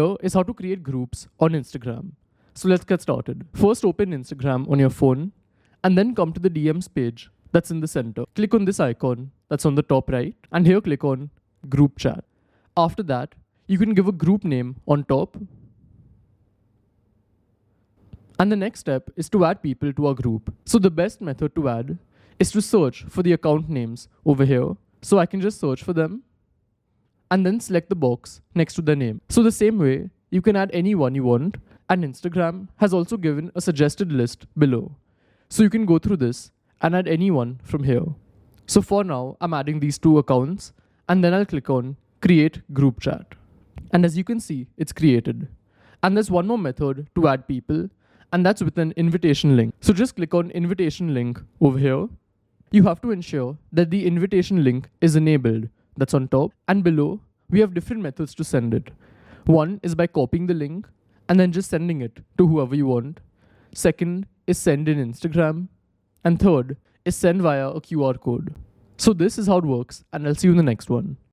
Here is how to create groups on Instagram. So let's get started. First open Instagram on your phone and then come to the DMs page that's in the center. Click on this icon that's on the top right and here click on group chat. After that, you can give a group name on top. And the next step is to add people to our group. So the best method to add is to search for the account names over here. So I can just search for them and then select the box next to their name. So the same way, you can add anyone you want, and Instagram has also given a suggested list below. So you can go through this and add anyone from here. So for now, I'm adding these two accounts and then I'll click on create group chat. And as you can see, it's created. And there's one more method to add people, and that's with an invitation link. So just click on invitation link over here. You have to ensure that the invitation link is enabled. That's on top. And below, we have different methods to send it. One is by copying the link and then just sending it to whoever you want. Second is send in Instagram. And third is send via a QR code. So this is how it works, and I'll see you in the next one.